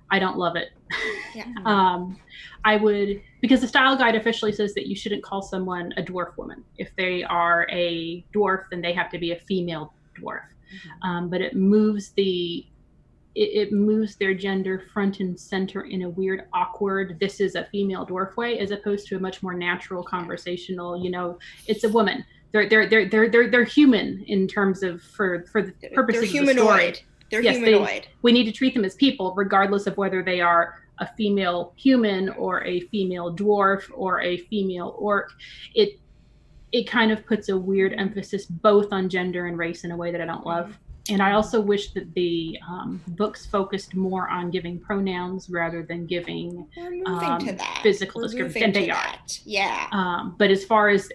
I don't love it. Yeah. Because the style guide officially says that you shouldn't call someone a dwarf woman. If they are a dwarf, then they have to be a female dwarf. Mm-hmm. But it moves their gender front and center in a weird, awkward, this is a female dwarf way, as opposed to a much more natural, conversational, it's a woman. They're human in terms of, for the purposes of the story. They're humanoid. We need to treat them as people, regardless of whether they are a female human or a female dwarf or a female orc. It kind of puts a weird emphasis both on gender and race in a way that I don't love. And I also wish that the books focused more on giving pronouns rather than giving physical descriptions. And they are. Yeah. But as far as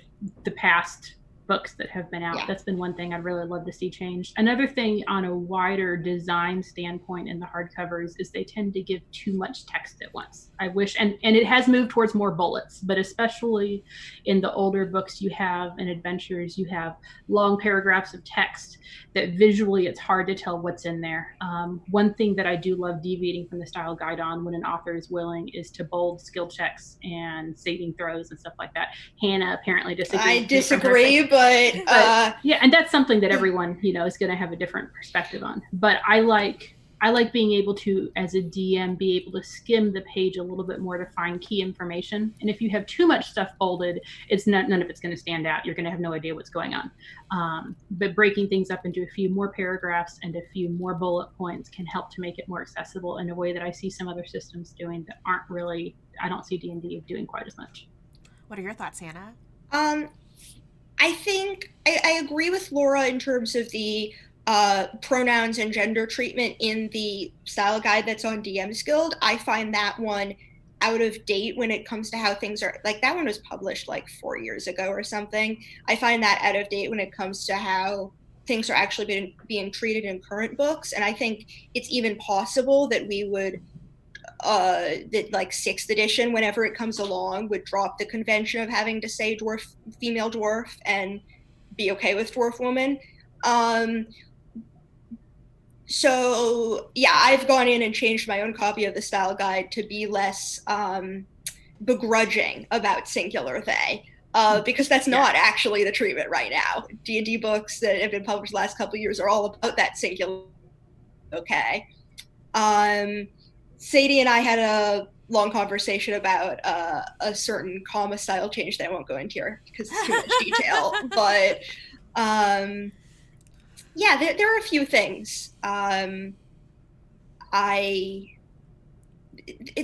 the past books that have been out. Yeah. That's been one thing I'd really love to see changed. Another thing on a wider design standpoint in the hardcovers is they tend to give too much text at once. I wish, and it has moved towards more bullets, but especially in the older books you have in adventures, you have long paragraphs of text that visually it's hard to tell what's in there. One thing that I do love deviating from the style guide on when an author is willing is to bold skill checks and saving throws and stuff like that. Hannah apparently disagrees. I disagree, but yeah, and that's something that everyone, is going to have a different perspective on. But I like being able to, as a DM, be able to skim the page a little bit more to find key information. And if you have too much stuff bolded, none of it's going to stand out. You're going to have no idea what's going on. But breaking things up into a few more paragraphs and a few more bullet points can help to make it more accessible in a way that I see some other systems doing that aren't really, I don't see D&D doing quite as much. What are your thoughts, Hannah? I think I agree with Laura in terms of the pronouns and gender treatment in the style guide that's on DMsGuild. I find that one out of date when it comes to how things are, like that one was published like 4 years ago or something. I find that out of date when it comes to how things are actually being treated in current books. And I think it's even possible that we would that like 6th edition, whenever it comes along, would drop the convention of having to say female dwarf and be okay with dwarf woman. So yeah, I've gone in and changed my own copy of the style guide to be less begrudging about singular they, because that's not actually the treatment right now. D&D books that have been published the last couple of years are all about that singular okay. Sadie and I had a long conversation about a certain comma style change that I won't go into here because it's too much detail. But yeah, there are a few things. There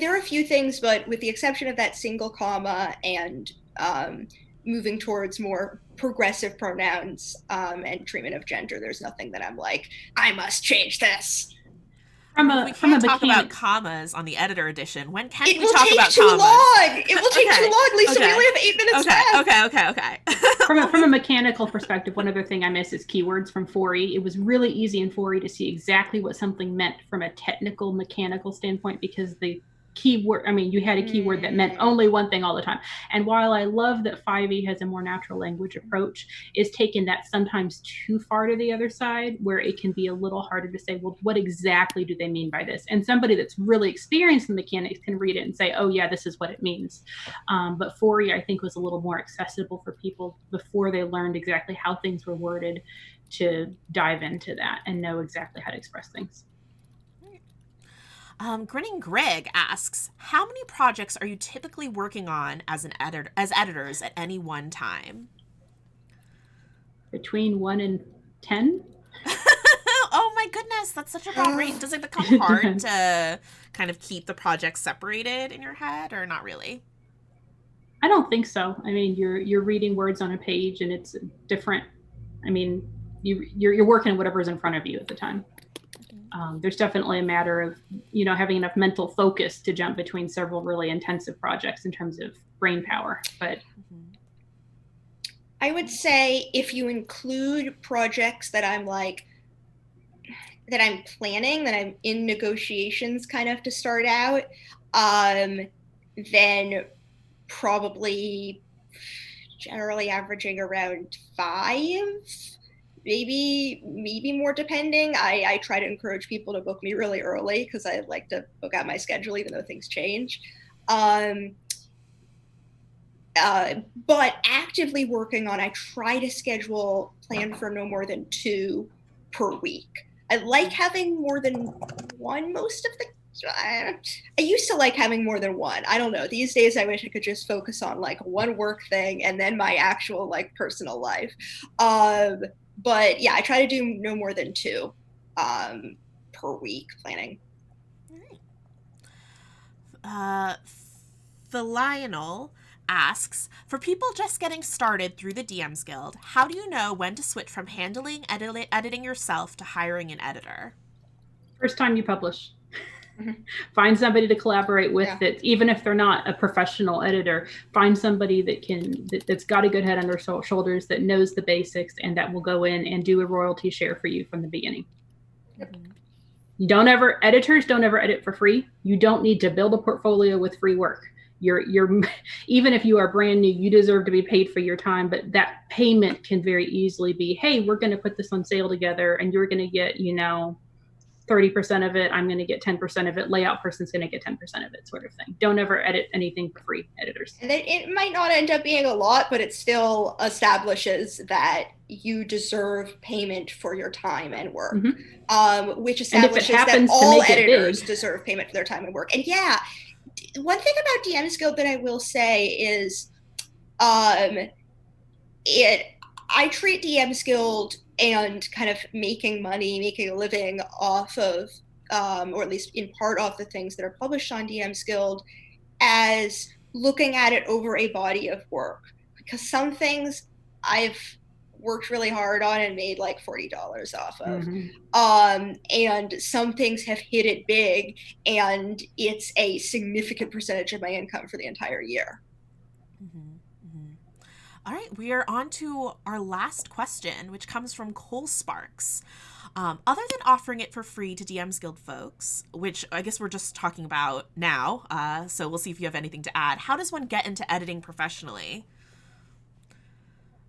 are a few things, but with the exception of that single comma and moving towards more progressive pronouns and treatment of gender, there's nothing that I'm like, I must change this. We can't talk about commas on the editor edition. When can we talk about commas? It will take too long, Lisa. We only have 8 minutes left. Okay. From a mechanical perspective, one other thing I miss is keywords from 4E. It was really easy in 4E to see exactly what something meant from a technical, mechanical standpoint because the keyword, you had a keyword that meant only one thing all the time. And while I love that 5e has a more natural language approach, is taken that sometimes too far to the other side where it can be a little harder to say, well, what exactly do they mean by this? And somebody that's really experienced in mechanics can read it and say, oh yeah, this is what it means. But 4e, I think, was a little more accessible for people before they learned exactly how things were worded to dive into that and know exactly how to express things. Grinning Greg asks, how many projects are you typically working on as editors at any one time? Between 1 and 10. Oh my goodness, that's such a broad range. Does it become hard to kind of keep the projects separated in your head, or not really? I don't think so. You're reading words on a page, and it's different. You're working on whatever's in front of you at the time. There's definitely a matter of, having enough mental focus to jump between several really intensive projects in terms of brain power. But I would say if you include projects that I'm planning, that I'm in negotiations kind of to start out, then probably generally averaging around 5. Maybe more depending. I try to encourage people to book me really early because I like to book out my schedule even though things change. But actively working on, I try to plan for no more than 2 per week. I like having more than 1 most of the I used to like having more than 1. I don't know. These days I wish I could just focus on like one work thing and then my actual like personal life. But yeah, I try to do no more than 2 per week planning. All right. The Lionel asks, for people just getting started through the DMsGuild, how do you know when to switch from handling editing yourself to hiring an editor? First time you publish. Find somebody to collaborate with that, even if they're not a professional editor, find somebody that's got a good head on their shoulders, that knows the basics, and that will go in and do a royalty share for you from the beginning. Editors don't ever edit for free. You don't need to build a portfolio with free work. You're even if you are brand new, you deserve to be paid for your time, but that payment can very easily be, hey, we're going to put this on sale together and you're going to get, 30% of it, I'm going to get 10% of it, layout person's going to get 10% of it, sort of thing. Don't ever edit anything for free, editors. And it might not end up being a lot, but it still establishes that you deserve payment for your time and work, which establishes that all editors deserve payment for their time and work. And one thing about DMsGuild that I will say is I treat DMsGuild and kind of making a living off of, or at least in part off the things that are published on DMsGuild, as looking at it over a body of work. Because some things I've worked really hard on and made like $40 off of. And some things have hit it big, and it's a significant percentage of my income for the entire year. All right, we are on to our last question, which comes from Cole Sparks. Other than offering it for free to DMsGuild folks, which I guess we're just talking about now, so we'll see if you have anything to add, how does one get into editing professionally?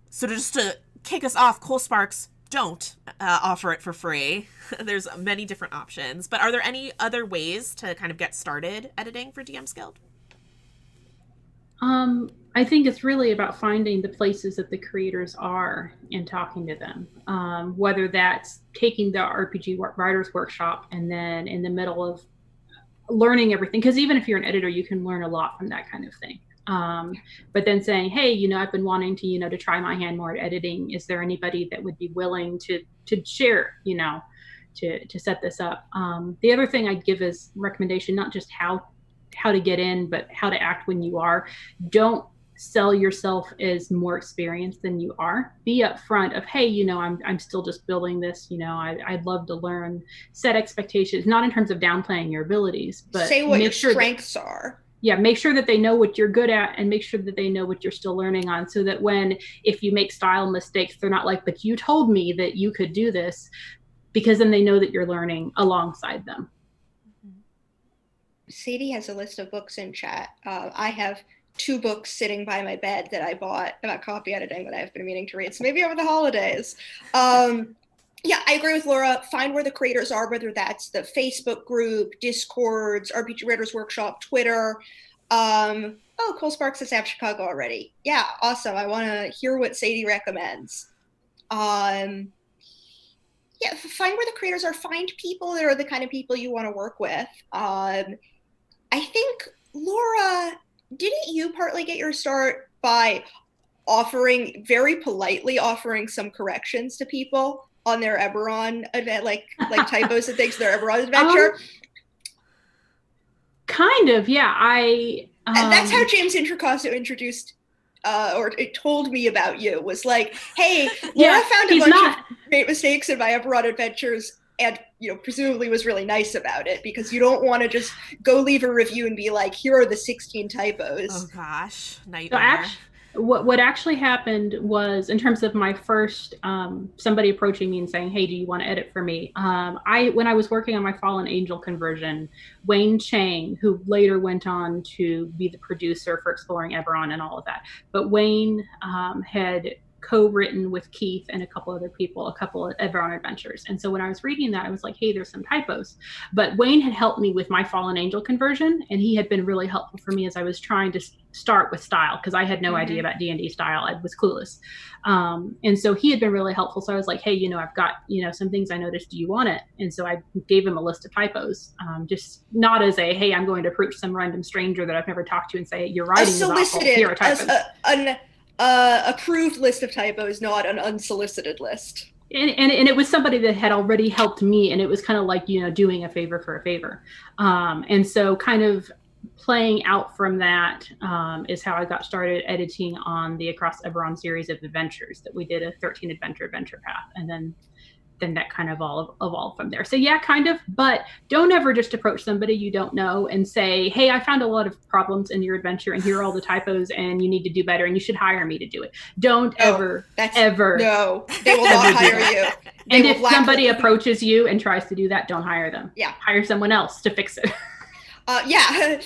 So just to kick us off, Cole Sparks, don't offer it for free. There's many different options, but are there any other ways to kind of get started editing for DMsGuild? I think it's really about finding the places that the creators are and talking to them, whether that's taking the RPG Writers Workshop and then in the middle of learning everything, because even if you're an editor, you can learn a lot from that kind of thing. But then saying, hey, I've been wanting to, to try my hand more at editing. Is there anybody that would be willing to share, to set this up? The other thing I'd give as recommendation, not just how to get in, but how to act when you are. Don't sell yourself as more experienced than you are. Be upfront of, hey, I'm still just building this, I'd love to learn. Set expectations, not in terms of downplaying your abilities, but say what your strengths are. Yeah, make sure that they know what you're good at, and make sure that they know what you're still learning on, so that if you make style mistakes, they're not like, but you told me that you could do this, because then they know that you're learning alongside them. Sadie has a list of books in chat. I have 2 books sitting by my bed that I bought about copy editing that I've been meaning to read. So maybe over the holidays. Yeah, I agree with Laura. Find where the creators are, whether that's the Facebook group, Discords, RPG Writers Workshop, Twitter. Cole Sparks says I have Chicago already. Yeah, awesome. I want to hear what Sadie recommends. Find where the creators are. Find people that are the kind of people you want to work with. I think, Laura, didn't you partly get your start by very politely offering some corrections to people on their Eberron event, like typos and things, their Eberron adventure? Kind of, yeah. And that's how James Introcaso introduced or it told me about you, was like, hey, Laura found a bunch of great mistakes in my Eberron adventures, and presumably was really nice about it, because you don't want to just go leave a review and be like, here are the 16 typos. Oh gosh, nightmare. So what actually happened was, in terms of my first somebody approaching me and saying, hey, do you want to edit for me? When I was working on my Fallen Angel conversion, Wayne Chang, who later went on to be the producer for Exploring Eberron and all of that, but Wayne had co-written with Keith and a couple other people a couple of Eberron adventures. And so when I was reading that, I was like, hey, there's some typos. But Wayne had helped me with my Fallen Angel conversion, and he had been really helpful for me as I was trying to start with style, because I had no idea about D&D style. I was clueless. And so he had been really helpful. So I was like, hey, I've got, some things I noticed. Do you want it? And so I gave him a list of typos, just not as a, hey, I'm going to approach some random stranger that I've never talked to and say, your writing is awful. Here are typos. Approved list of typos, not an unsolicited list. And it was somebody that had already helped me, and it was kind of like, doing a favor for a favor. And so kind of playing out from that is how I got started editing on the Across Eberron series of adventures that we did, a 13 adventure path. And then then that kind of all evolved from there. So yeah, kind of, but don't ever just approach somebody you don't know and say, hey, I found a lot of problems in your adventure and here are all the typos and you need to do better and you should hire me to do it. Don't ever. No, they will not hire you. And if somebody approaches you and tries to do that, don't hire them. Yeah. Hire someone else to fix it. Yeah.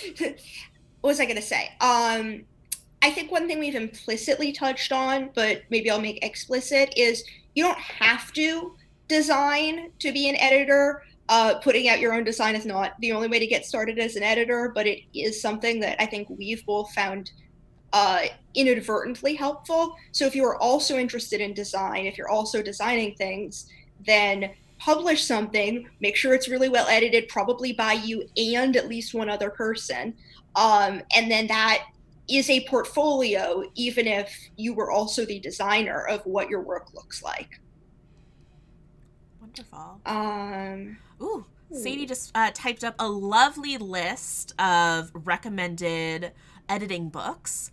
What was I going to say? I think one thing we've implicitly touched on, but maybe I'll make explicit, is you don't have to design to be an editor. Putting out your own design is not the only way to get started as an editor, but it is something that I think we've both found inadvertently helpful. So if you are also interested in design, if you're also designing things, then publish something, make sure it's really well edited, probably by you and at least one other person. And then that is a portfolio, even if you were also the designer of what your work looks like. Wonderful. Ooh, Sadie just typed up a lovely list of recommended editing books,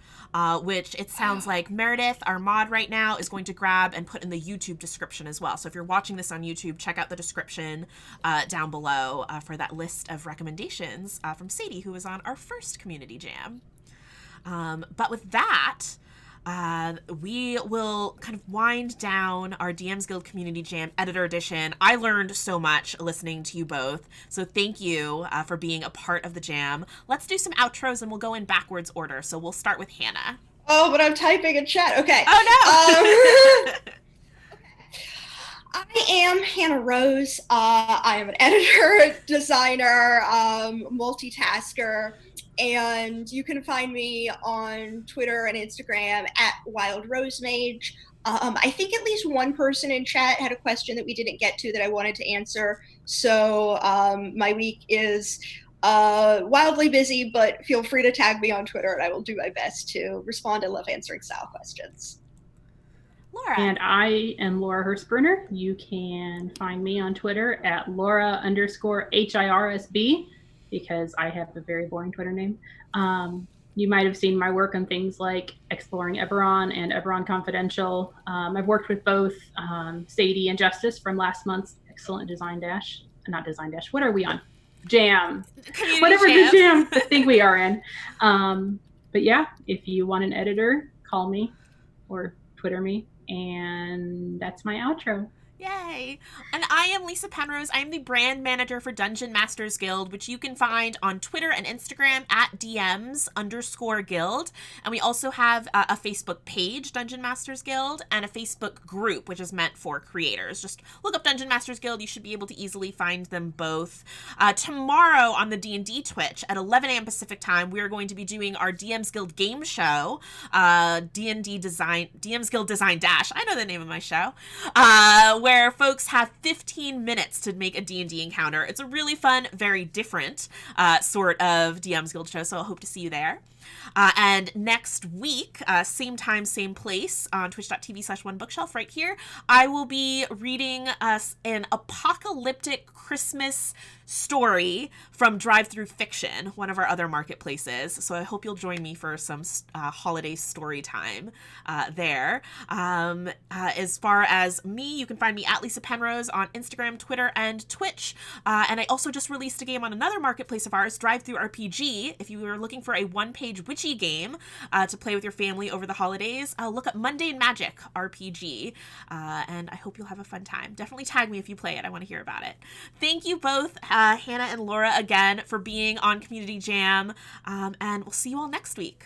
which it sounds like Meredith, our mod right now, is going to grab and put in the YouTube description as well. So if you're watching this on YouTube, check out the description down below for that list of recommendations from Sadie, who was on our first community jam. But with that, we will kind of wind down our DM's Guild Community Jam Editor Edition. I learned so much listening to you both, so thank you for being a part of the jam. Let's do some outros and we'll go in backwards order. So we'll start with Hannah. Oh, but I'm typing in chat. Okay. Oh, no! I am Hannah Rose. I am an editor, designer, multitasker. And you can find me on Twitter and Instagram at WildRoseMage. I think at least one person in chat had a question that we didn't get to that I wanted to answer. So my week is wildly busy, but feel free to tag me on Twitter and I will do my best to respond. I love answering style questions. Laura. And I am Laura Hirsbrunner. You can find me on Twitter at Laura_HIRSB. Because I have a very boring Twitter name. You might have seen my work on things like Exploring Eberron and Eberron Confidential. I've worked with both Sadie and Justice from last month's excellent Design Dash. Not Design Dash, what are we on? Jam. Community Whatever jam. the jam I think we are in. But yeah, if you want an editor, call me or Twitter me. And that's my outro. Yay! And I am Lysa Penrose. I am the brand manager for Dungeon Masters Guild, which you can find on Twitter and Instagram at DMs_Guild. And we also have a Facebook page, Dungeon Masters Guild, and a Facebook group, which is meant for creators. Just look up Dungeon Masters Guild. You should be able to easily find them both. Tomorrow on the D&D Twitch at 11 a.m. Pacific time, we are going to be doing our DM's Guild game show, DM's Guild Design Dash. I know the name of my show. Where folks have 15 minutes to make a D&D encounter. It's a really fun, very different sort of DM's Guild show, so I hope to see you there. And next week, same time, same place, on twitch.tv/onebookshelf right here, I will be reading us an apocalyptic Christmas story from DriveThruFiction, one of our other marketplaces. So I hope you'll join me for some holiday story time there. As far as me, you can find me at Lysa Penrose on Instagram, Twitter, and Twitch. And I also just released a game on another marketplace of ours, DriveThruRPG. If you are looking for a one-page witchy game to play with your family over the holidays, look up Mundane Magic RPG. And I hope you'll have a fun time. Definitely tag me if you play it. I want to hear about it. Thank you both, Hannah and Laura, again for being on Community Jam. And we'll see you all next week.